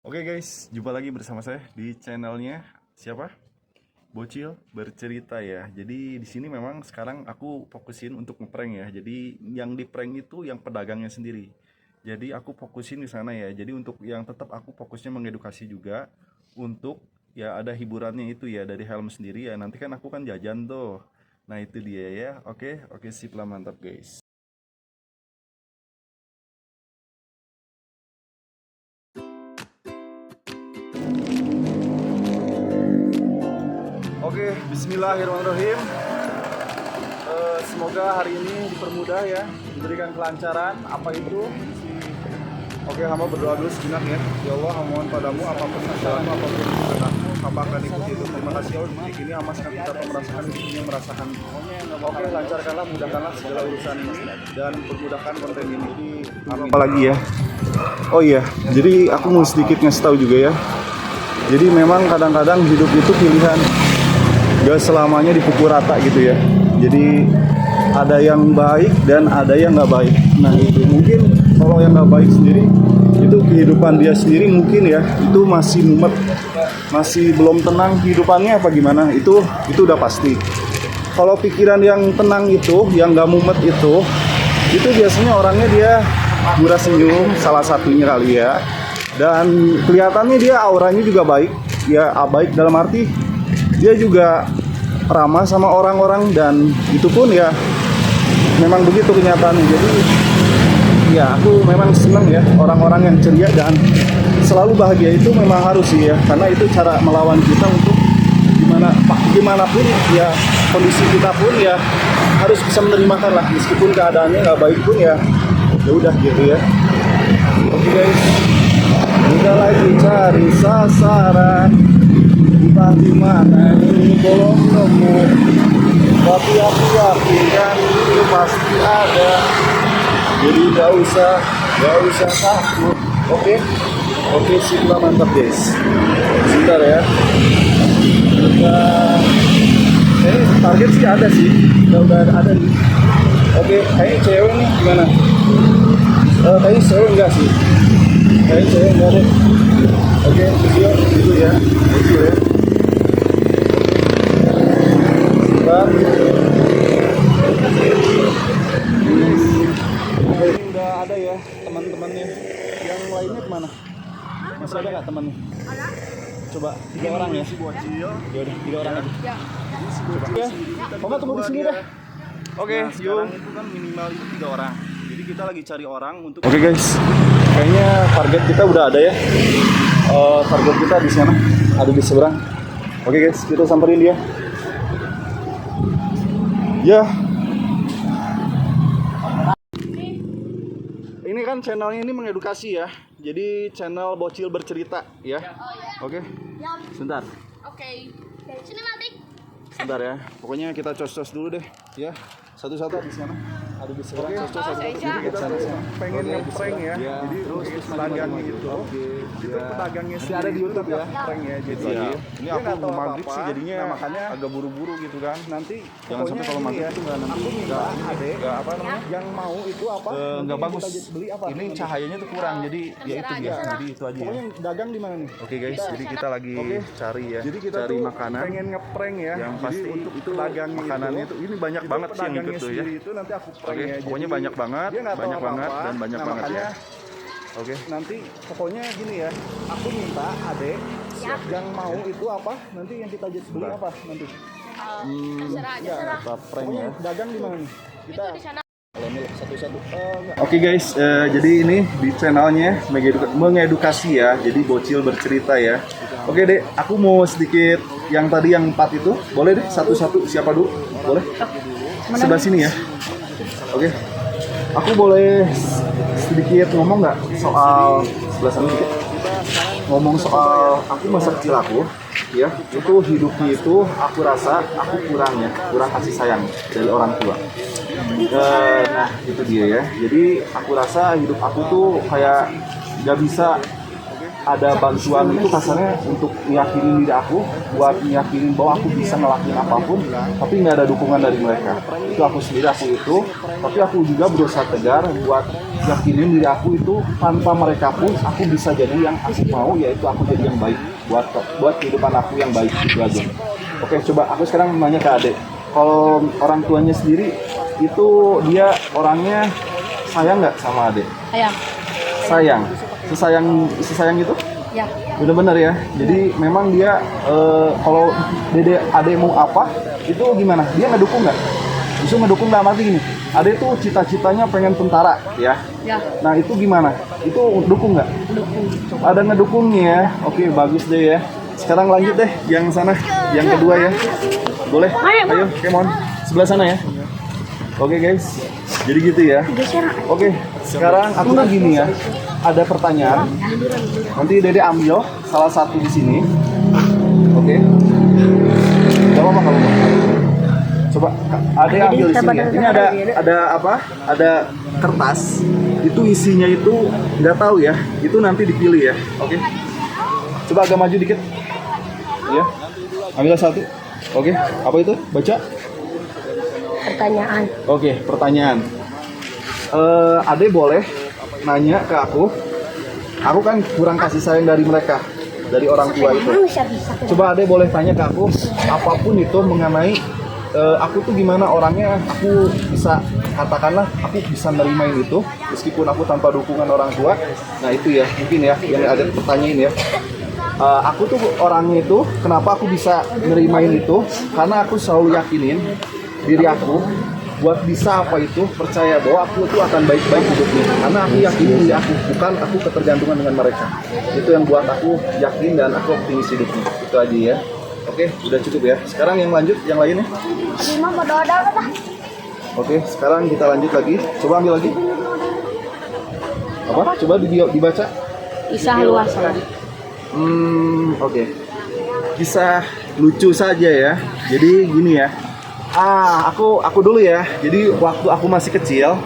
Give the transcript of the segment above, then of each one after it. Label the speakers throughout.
Speaker 1: Oke guys, jumpa lagi bersama saya di channelnya siapa? Bocil Bercerita ya. Jadi di sini memang sekarang aku fokusin untuk ngeprank ya. Jadi yang di prank itu yang pedagangnya sendiri. Jadi aku fokusin di sana ya. Jadi untuk yang tetap aku fokusnya mengedukasi juga untuk ya ada hiburannya itu ya dari helm sendiri ya. Nanti kan aku kan jajan tuh. Nah itu dia ya. Oke, oke sip lah mantap guys. Oke, bismillahirrahmanirrahim. Semoga hari ini dipermudah ya, diberikan kelancaran. Apa itu? Oke, hamba berdoa dulu sejenak ya. Ya Allah, hamba mohon padamu apapun masalahmu, apapun kehendakmu, hamba akan ikuti itu. Terima kasih ya Allah. Ini hamba sekarang kita merasakan ini merasakan. Oke, lancarkanlah, mudahkanlah segala urusan ini dan permudahkan konten ini. Amin. Apalagi ya? Oh iya, jadi aku mau sedikit ngasih tahu juga ya. Jadi memang kadang-kadang hidup itu pilihan. Gak selamanya dipukul rata gitu ya. Jadi ada yang baik dan ada yang nggak baik. Nah itu mungkin kalau yang nggak baik sendiri itu kehidupan dia sendiri mungkin ya itu masih mumet, masih belum tenang kehidupannya apa gimana itu udah pasti. Kalau pikiran yang tenang itu, yang nggak mumet itu biasanya orangnya dia murah senyum salah satunya kali ya. Dan kelihatannya dia auranya juga baik ya, baik dalam arti dia juga ramah sama orang-orang dan itu pun ya memang begitu kenyataannya. Jadi ya aku memang senang ya orang-orang yang ceria dan selalu bahagia itu memang harus sih ya, karena itu cara melawan kita untuk gimana pun ya kondisi kita pun ya harus bisa menerimakan lah meskipun keadaannya nggak baik pun ya udah gitu ya. Oke guys, kita lagi cari sasaran. Entah di mana ini belum nemu, tapi aku yakin itu pasti ada. Jadi gak usah takut. Oke sip lah mantap guys. Sebentar ya. Target sih ada sih, udah ada nih. Oke, kayaknya cewek nih gimana? Kayaknya cewek enggak sih? Kayaknya cewek enggak deh. Oke, video gitu ya. Video ya. Ini udah ada ya teman-temannya. Yang lainnya kemana? Masih ada nggak temannya? Coba 3 orang ya. Ya udah 3 orang aja. Coba. Ya. Kamu tunggu di sini deh. Oke, yuk. Itu kan minimal itu 3 orang. Jadi kita lagi cari orang untuk. Oke guys, kayaknya target kita udah ada ya. Target kita di sana, ada di seberang. Oke guys, kita samperin dia. Ya. Ini kan channelnya ini mengedukasi ya. Jadi channel Bocil Bercerita ya. Oke. Sebentar.
Speaker 2: Oke. Sinematik.
Speaker 1: Sebentar ya. Pokoknya kita cos-cos dulu deh ya. Satu-satu di sana. Ada di seberang. Cos-cos satu-satu. Jadi kita pengen ngeprank ya. Jadi terus pedagangnya gitu. Itu pedagangnya sih ada di YouTube ya. Prank ya. Jadi ini aku mau maghrib sih jadinya makanya agak buru-buru gitu kan. Nanti jangan sampai kalau maghrib itu enggak nanti enggak apa namanya? Yang mau itu apa? Enggak bagus. Ini cahayanya tuh kurang. Jadi ya itu dia. Jadi itu aja ya. Pokoknya dagang di mana nih? Oke guys, jadi kita lagi cari ya. Jadi kita cari makanan. Pengen ngeprank ya. Yang pasti untuk itu makanannya itu ini banyak banget sih yang ikut tuh ya. Itu nanti aku prank ya. Pokoknya banyak banget dan banyak banget ya. Oke. Nanti pokoknya gini ya. Aku minta adek yang mau itu apa? Nanti yang kita beli apa nanti? Terserah. Kita prank ya. Dagang di mana nih? Kita di sana. Satu-satu. Oke guys, jadi ini di channelnya mengedukasi ya. Jadi Bocil Bercerita ya. Oke deh, aku mau sedikit yang tadi yang 4 itu. Boleh deh satu-satu siapa dulu? Boleh? Sebelah sini ya. Oke. Aku boleh sedikit ngomong nggak soal sebelah sana dikit? Ngomong soal aku masa kecil aku ya, itu hidupnya itu aku rasa aku kurang kasih sayang dari orang tua. Nah itu dia ya. Jadi aku rasa hidup aku tuh kayak nggak bisa ada bantuan itu kasarnya untuk meyakinin diri aku, buat meyakinin bahwa aku bisa ngelakuin apapun, tapi nggak ada dukungan dari mereka. Itu aku sendiri, tapi aku juga berusaha tegar buat yakinin diri aku itu tanpa mereka pun aku bisa jadi yang aku mau, yaitu aku jadi yang baik buat kehidupan aku yang baik, itu aja. Oke, coba aku sekarang nanya ke adek. Kalau orang tuanya sendiri itu dia orangnya sayang nggak sama adek?
Speaker 2: Sayang.
Speaker 1: Sesayang gitu?
Speaker 2: Ya.
Speaker 1: Bener-bener ya. Jadi memang dia kalau adek mau apa itu gimana? Dia ngedukung nggak? Justru ngedukung dalam arti gini. Adek tuh cita-citanya pengen tentara ya.
Speaker 2: Ya.
Speaker 1: Nah itu gimana? Itu dukung nggak?
Speaker 2: Dukung.
Speaker 1: Ada ngedukungnya ya. Oke, bagus deh ya. Sekarang lanjut deh yang sana, yang kedua ya. Boleh? Ayo, come on. Sebelah sana ya. Oke guys. Jadi gitu ya. Oke, sekarang aku tuh gini ya. Ada pertanyaan. Nanti Dede ambil salah satu di sini. Oke. Gak apa-apa kalau mau. Coba Ade ambil di sini ya. Ini ada apa? Ada kertas. Itu isinya itu nggak tahu ya. Itu nanti dipilih ya. Oke. Coba agak maju dikit. Ya. Ambil satu. Oke. Apa itu? Baca.
Speaker 2: Pertanyaan.
Speaker 1: Oke, pertanyaan. Ade boleh nanya ke aku. Aku kan kurang kasih sayang dari mereka, dari orang tua itu. Coba Ade boleh tanya ke aku, apapun itu mengenai aku tuh gimana orangnya, aku bisa katakanlah aku bisa nerimain itu meskipun aku tanpa dukungan orang tua. Nah itu ya mungkin ya yang ada pertanyaan ya. Aku tuh orangnya itu kenapa aku bisa nerimain itu karena aku selalu yakinin diri aku buat bisa apa itu percaya bahwa aku tuh akan baik-baik hidupnya karena aku yakin diri aku, bukan aku ketergantungan dengan mereka. Itu yang buat aku yakin dan aku optimis hidupnya. Itu aja ya. Oke, udah cukup ya. Sekarang yang lanjut, yang lainnya. Oke, sekarang kita lanjut lagi. Coba ambil lagi. Apa? Coba dibaca.
Speaker 2: Kisah luas.
Speaker 1: Oke. Kisah lucu saja ya. Jadi gini ya. Aku dulu ya. Jadi waktu aku masih kecil,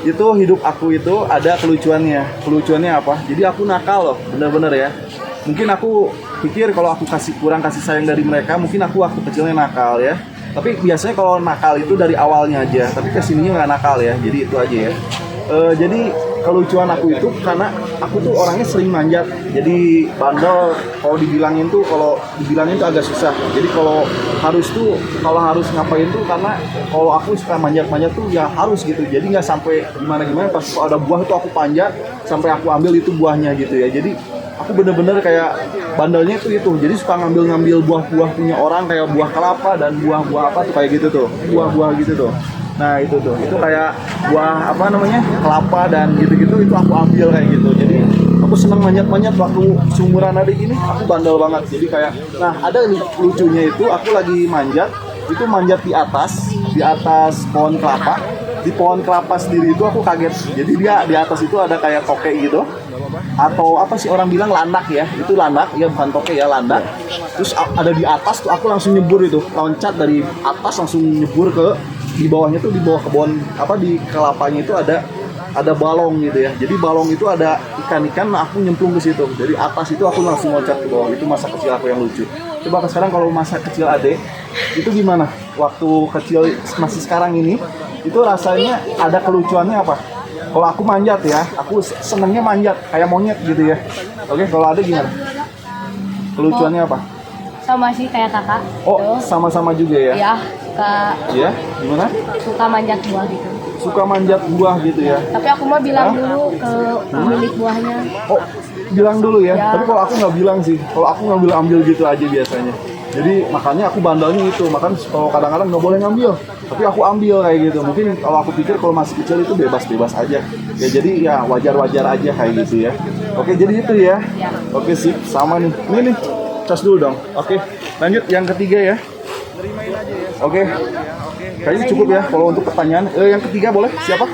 Speaker 1: itu hidup aku itu ada kelucuannya. Kelucuannya apa? Jadi aku nakal loh, bener-bener ya. Mungkin aku pikir kalau aku kurang kasih sayang dari mereka, mungkin aku waktu kecilnya nakal ya. Tapi biasanya kalau nakal itu dari awalnya aja, tapi kesininya nggak nakal ya. Jadi itu aja ya. Jadi kelucuan aku itu karena aku tuh orangnya sering manjat, jadi bandel. Kalau dibilangin tuh agak susah. Jadi kalau harus ngapain tuh karena kalau aku suka manjat tuh ya harus gitu. Jadi nggak sampai gimana pas ada buah itu aku panjat sampai aku ambil itu buahnya gitu ya. Jadi aku bener-bener kayak bandelnya tuh itu. Jadi suka ngambil buah-buah punya orang kayak buah kelapa dan buah-buah apa tuh kayak gitu tuh. Buah-buah gitu tuh. Nah itu kayak buah apa namanya kelapa dan gitu-gitu itu aku ambil kayak gitu. Jadi aku seneng manjat-manjat waktu seumuran adik ini aku bandel banget. Jadi kayak ada lucunya itu aku lagi manjat di atas pohon kelapa. Di pohon kelapa sendiri itu aku kaget. Jadi dia di atas itu ada kayak toke gitu. Atau apa sih orang bilang landak ya, itu landak ya, bukan toke ya, landak. Terus ada di atas tuh aku langsung nyebur itu, loncat dari atas langsung nyebur ke di bawahnya tuh, di bawah kebun apa di kelapanya itu ada balong gitu ya. Jadi balong itu ada ikan-ikan, aku nyemplung ke situ. Jadi atas itu aku langsung loncat ke bawah. Itu masa kecil aku yang lucu. Coba sekarang kalau masa kecil Ade itu gimana? Waktu kecil masih sekarang ini itu rasanya ada kelucuannya apa? Kalau aku manjat ya, aku senengnya manjat kayak monyet gitu ya. Oke, kalau Ade gimana? Kelucuannya apa?
Speaker 2: Sama sih kayak kakak.
Speaker 1: Oh, sama-sama juga ya?
Speaker 2: Ya, suka.
Speaker 1: Iya, gimana?
Speaker 2: Suka manjat buah gitu.
Speaker 1: Suka manjat buah gitu ya?
Speaker 2: Tapi aku mau bilang dulu ke pemilik buahnya.
Speaker 1: Oh, bilang dulu ya?
Speaker 2: Ya.
Speaker 1: Tapi kalau aku nggak bilang sih. Kalau aku ngambil gitu aja biasanya. Jadi makanya aku bandelnya itu. Makanya kalau kadang-kadang nggak boleh ngambil. Tapi aku ambil kayak gitu. Mungkin kalau aku pikir kalau masih kecil itu bebas-bebas aja. Ya jadi ya wajar-wajar aja kayak gitu ya. Oke, jadi itu ya. Oke sip, sama nih. Ini nih, cas dulu dong. Oke, lanjut yang ketiga ya. Oke, kayaknya cukup ya kalau untuk pertanyaan. Yang ketiga boleh? Siapa?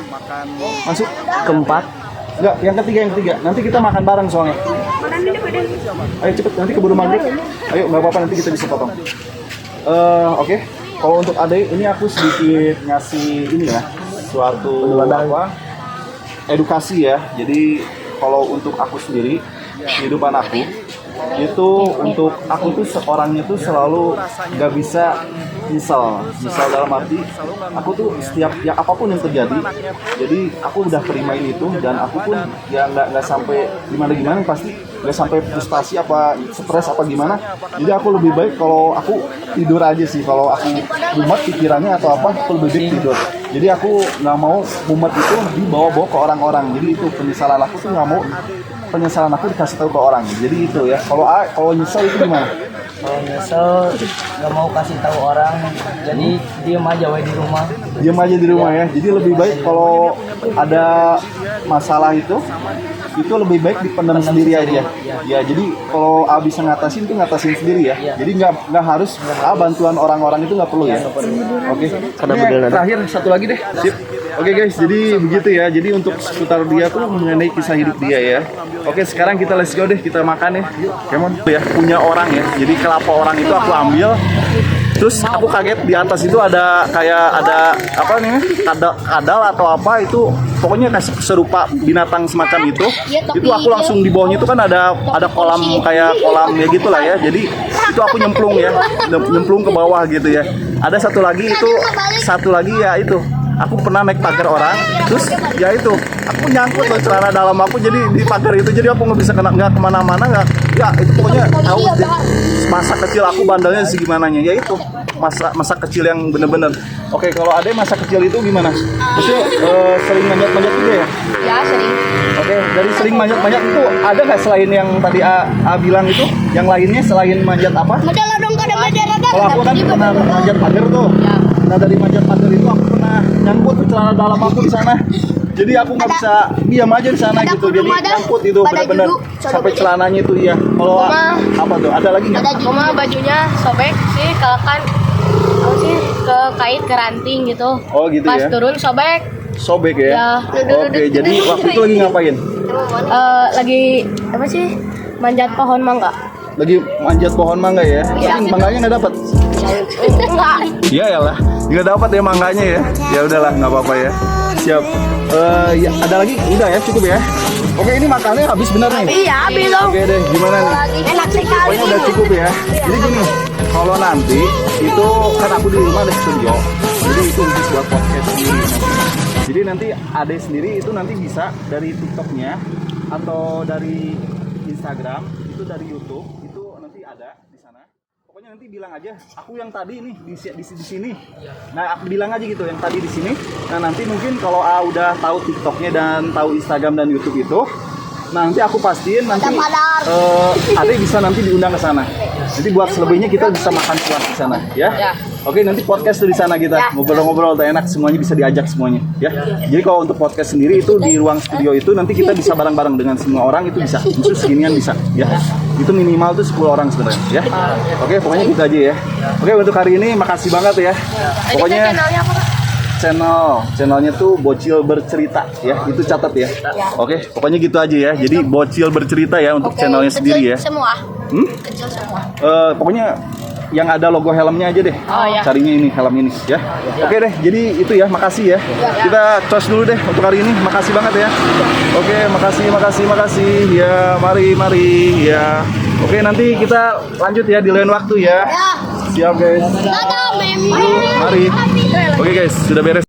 Speaker 1: Masuk? Keempat? Enggak, yang ketiga. Nanti kita makan bareng soalnya. Ayo cepet, nanti keburu maghrib. Ayo, nggak apa-apa, nanti kita bisa potong. Oke. Kalau untuk Ade, ini aku sedikit ngasih ini ya, suatu apa? Edukasi ya. Jadi kalau untuk aku sendiri, kehidupan aku itu untuk aku tuh seorangnya tuh selalu nggak bisa misal dalam arti aku tuh setiap yang apapun yang terjadi, jadi aku udah terimain itu dan aku pun ya nggak sampai gimana pasti nggak sampai frustasi apa stres apa gimana. Jadi aku lebih baik kalau aku tidur aja sih, kalau aku mumet pikirannya atau apa aku lebih baik tidur. Jadi aku nggak mau mumet itu dibawa-bawa ke orang-orang. Jadi itu penyesalan aku tuh nggak mau penyesalan aku dikasih tahu ke orang. Jadi itu ya. Kalau nyesel itu gimana?
Speaker 3: Kalau nyesel nggak mau kasih tahu orang, jadi diem aja we di rumah.
Speaker 1: Diam aja di rumah ya. Jadi lebih baik kalau ada masalah itu lebih baik dipendam sendiri aja. Ya, jadi kalau bisa ngatasin itu ngatasin sendiri ya. Jadi nggak harus bantuan orang-orang itu nggak perlu ya. Oke. Terakhir satu lagi deh. Sip. Oke guys, jadi begitu ya. Jadi untuk seputar dia tuh mengenai kisah hidup dia ya. Oke, sekarang kita let's go deh, kita makan ya. Come on. Ya, punya orang ya. Jadi kelapa orang itu aku ambil. Terus aku kaget di atas itu ada apa nih? Kadal atau apa itu, pokoknya serupa binatang semacam itu. Itu aku langsung di bawahnya itu kan ada kolam kayak kolam ya gitulah ya. Jadi itu aku nyemplung ke bawah gitu ya. Ada satu lagi ya itu. Aku pernah naik pagar orang, terus ya itu aku nyangkut loh celana dalam aku jadi di pagar itu, jadi aku nggak bisa nggak kemana-mana nggak, ya itu pokoknya tahu masa kecil aku bandelnya segimananya, ya itu masa kecil yang bener-bener. Oke, kalau ada masa kecil itu gimana? Maksudnya sering manjat-manjat juga ya?
Speaker 2: Ya sering.
Speaker 1: Oke, dari sering manjat-manjat itu ada nggak selain yang tadi A bilang itu, yang lainnya selain manjat apa? Kalau aku kan pernah manjat pagar tuh. Nah dari manjat pagar itu aku pernah nyangkut tuh celana dalam aku di sana. Jadi aku nggak bisa diam aja di sana gitu. Jadi nyangkut itu benar-benar sampai celananya itu ya. Kalau apa tuh? Ada lagi nggak?
Speaker 2: Cuma bajunya sobek sih, kalau kan apa sih ke kait ke ranting gitu.
Speaker 1: Oh gitu
Speaker 2: Pas
Speaker 1: ya.
Speaker 2: turun sobek.
Speaker 1: Sobek ya.
Speaker 2: Ya.
Speaker 1: Oke, jadi waktu itu lagi ngapain?
Speaker 2: Lagi apa sih? Manjat pohon mangga.
Speaker 1: Lagi manjat pohon mangga ya. Tapi mangganya nggak dapat.
Speaker 2: Enggak.
Speaker 1: Iya ya lah, nggak dapat ya mangganya ya. Ya udahlah, nggak apa-apa ya. Siap. Ya, ada lagi? Udah ya, cukup ya. Oke, ini makannya habis benar nih.
Speaker 2: Iya, habis dong.
Speaker 1: Oke deh, gimana nih?
Speaker 2: Enak sekali.
Speaker 1: Pokoknya udah cukup ya. Jadi gini, kalau nanti itu kan aku di rumah ada studio, jadi itu untuk buat podcast sendiri. Jadi nanti Ade sendiri itu nanti bisa dari TikToknya atau dari Instagram, itu dari YouTube, itu nanti ada di sana. Pokoknya nanti bilang aja, aku yang tadi nih di sini. Nah, aku bilang aja gitu, yang tadi di sini. Nah, nanti mungkin kalau udah tahu TikToknya dan tahu Instagram dan YouTube itu, nanti aku pastiin nanti Ade bisa nanti diundang ke sana. Jadi buat selebihnya kita bisa makan puas di sana, ya. Oke, nanti podcast tuh di sana kita ngobrol-ngobrol, enak, semuanya bisa diajak semuanya, ya. Jadi kalau untuk podcast sendiri itu di ruang studio itu nanti kita bisa bareng-bareng dengan semua orang itu bisa, khusus seginian bisa, ya. Itu minimal tuh 10 orang sebenarnya, ya. Oke, pokoknya gitu aja ya. Oke, untuk hari ini makasih banget ya. Pokoknya channelnya tuh Bocil Bercerita ya, itu catat ya. Oke, pokoknya gitu aja ya. Jadi Bocil Bercerita ya untuk channelnya sendiri ya.
Speaker 2: Semua. Kecil semua.
Speaker 1: Pokoknya yang ada logo helmnya aja deh.
Speaker 2: Ya.
Speaker 1: Carinya ini, helm ini ya. Oke deh, jadi itu ya, makasih ya. Kita close dulu deh untuk hari ini. Makasih banget ya. Oke, makasih. Ya, mari ya. Oke, nanti kita lanjut ya di lain waktu ya. Siap guys. Mari. Oke guys, sudah beres.